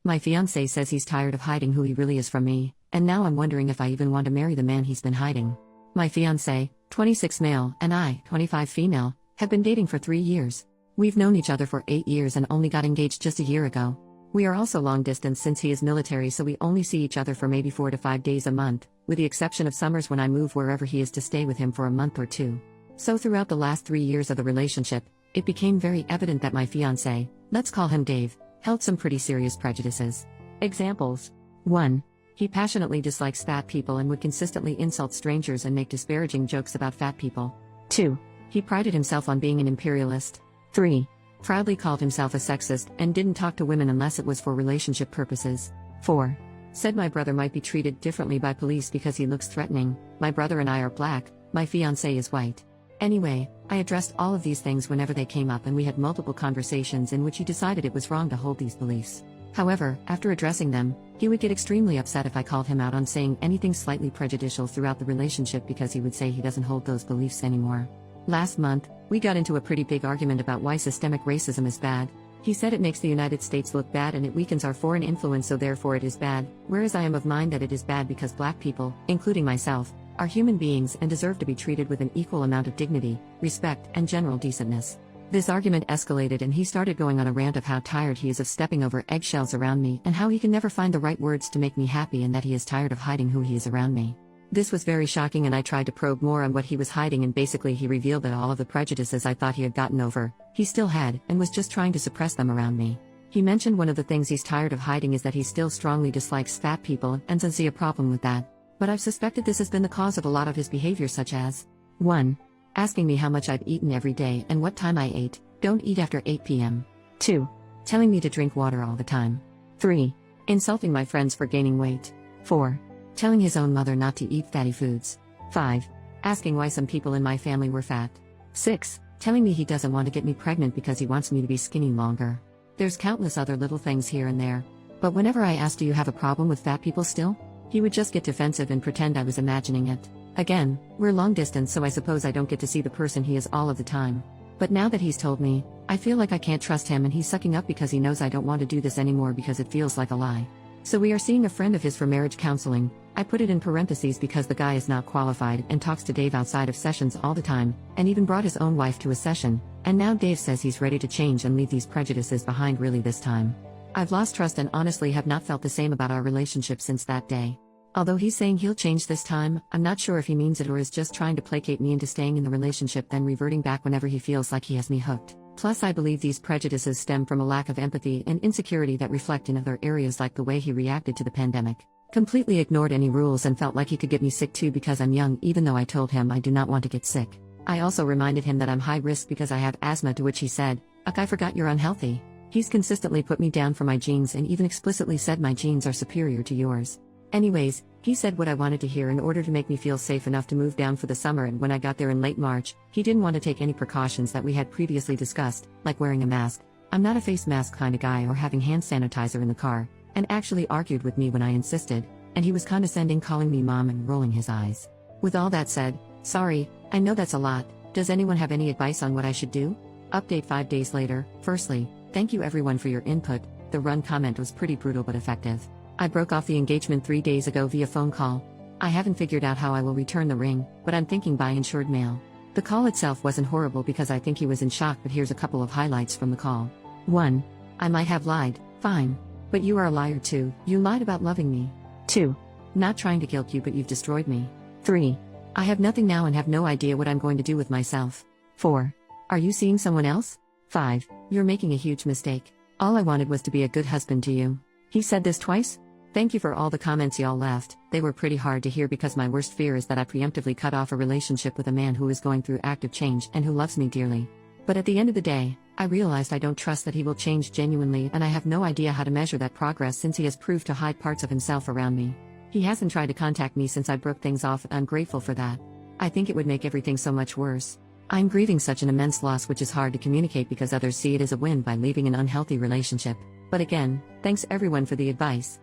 My fiancé says he's tired of hiding who he really is from me, and now I'm wondering if I even want to marry the man he's been hiding. My fiancé, 26 male, and I, 25 female, have been dating for 3 years. We've known each other for 8 years and only got engaged just a year ago. We are also long distance since he is military, so we only see each other for maybe 4 to 5 days a month, with the exception of summers when I move wherever he is to stay with him for a month or two. So throughout the last 3 years of the relationship, it became very evident that my fiancé, let's call him Dave, held some pretty serious prejudices. Examples. 1. He passionately dislikes fat people and would consistently insult strangers and make disparaging jokes about fat people. 2. He prided himself on being an imperialist. 3. Proudly called himself a sexist and didn't talk to women unless it was for relationship purposes. 4. Said my brother might be treated differently by police because he looks threatening. My brother and I are black, my fiancé is white. Anyway, I addressed all of these things whenever they came up, and we had multiple conversations in which he decided it was wrong to hold these beliefs. However, after addressing them, he would get extremely upset if I called him out on saying anything slightly prejudicial throughout the relationship, because he would say he doesn't hold those beliefs anymore. Last month, we got into a pretty big argument about why systemic racism is bad. He said it makes the United States look bad and it weakens our foreign influence, so therefore it is bad, whereas I am of mind that it is bad because black people, including myself, are human beings and deserve to be treated with an equal amount of dignity, respect, and general decentness. This argument escalated and he started going on a rant of how tired he is of stepping over eggshells around me and how he can never find the right words to make me happy, and that he is tired of hiding who he is around me. This was very shocking, and I tried to probe more on what he was hiding, and basically he revealed that all of the prejudices I thought he had gotten over, he still had, and was just trying to suppress them around me. He mentioned one of the things he's tired of hiding is that he still strongly dislikes fat people and doesn't see a problem with that. But I've suspected this has been the cause of a lot of his behavior, such as 1. Asking me how much I've eaten every day and what time I ate. Don't eat after 8 p.m. 2. Telling me to drink water all the time. 3. Insulting my friends for gaining weight. 4. Telling his own mother not to eat fatty foods. 5. Asking why some people in my family were fat. 6. Telling me he doesn't want to get me pregnant because he wants me to be skinny longer. There's countless other little things here and there. But whenever I asked, do you have a problem with fat people still? He would just get defensive and pretend I was imagining it. Again, we're long distance, so I suppose I don't get to see the person he is all of the time. But now that he's told me, I feel like I can't trust him, and he's sucking up because he knows I don't want to do this anymore because it feels like a lie. So we are seeing a friend of his for marriage counseling. I put it in parentheses because the guy is not qualified and talks to Dave outside of sessions all the time, and even brought his own wife to a session, and now Dave says he's ready to change and leave these prejudices behind really this time. I've lost trust and honestly have not felt the same about our relationship since that day. Although he's saying he'll change this time, I'm not sure if he means it or is just trying to placate me into staying in the relationship, then reverting back whenever he feels like he has me hooked. Plus, I believe these prejudices stem from a lack of empathy and insecurity that reflect in other areas, like the way he reacted to the pandemic. Completely ignored any rules and felt like he could get me sick too because I'm young, even though I told him I do not want to get sick. I also reminded him that I'm high risk because I have asthma, to which he said, "Ugh, I forgot you're unhealthy." He's consistently put me down for my genes and even explicitly said my genes are superior to yours. Anyways, he said what I wanted to hear in order to make me feel safe enough to move down for the summer, and when I got there in late March, he didn't want to take any precautions that we had previously discussed, like wearing a mask. I'm not a face mask kind of guy, or having hand sanitizer in the car, and actually argued with me when I insisted, and he was condescending, calling me mom and rolling his eyes. With all that said, sorry, I know that's a lot. Does anyone have any advice on what I should do? Update 5 days later. Firstly, thank you everyone for your input. The run comment was pretty brutal but effective. I broke off the engagement 3 days ago via phone call. I haven't figured out how I will return the ring, but I'm thinking by insured mail. The call itself wasn't horrible because I think he was in shock, but here's a couple of highlights from the call. 1. I might have lied, fine. But you are a liar too, you lied about loving me. 2. Not trying to guilt you, but you've destroyed me. 3. I have nothing now and have no idea what I'm going to do with myself. 4. Are you seeing someone else? 5. You're making a huge mistake. All I wanted was to be a good husband to you. He said this twice? Thank you for all the comments y'all left. They were pretty hard to hear because my worst fear is that I preemptively cut off a relationship with a man who is going through active change and who loves me dearly. But at the end of the day, I realized I don't trust that he will change genuinely, and I have no idea how to measure that progress since he has proved to hide parts of himself around me. He hasn't tried to contact me since I broke things off, and I'm grateful for that. I think it would make everything so much worse. I'm grieving such an immense loss, which is hard to communicate because others see it as a win by leaving an unhealthy relationship. But again, thanks everyone for the advice.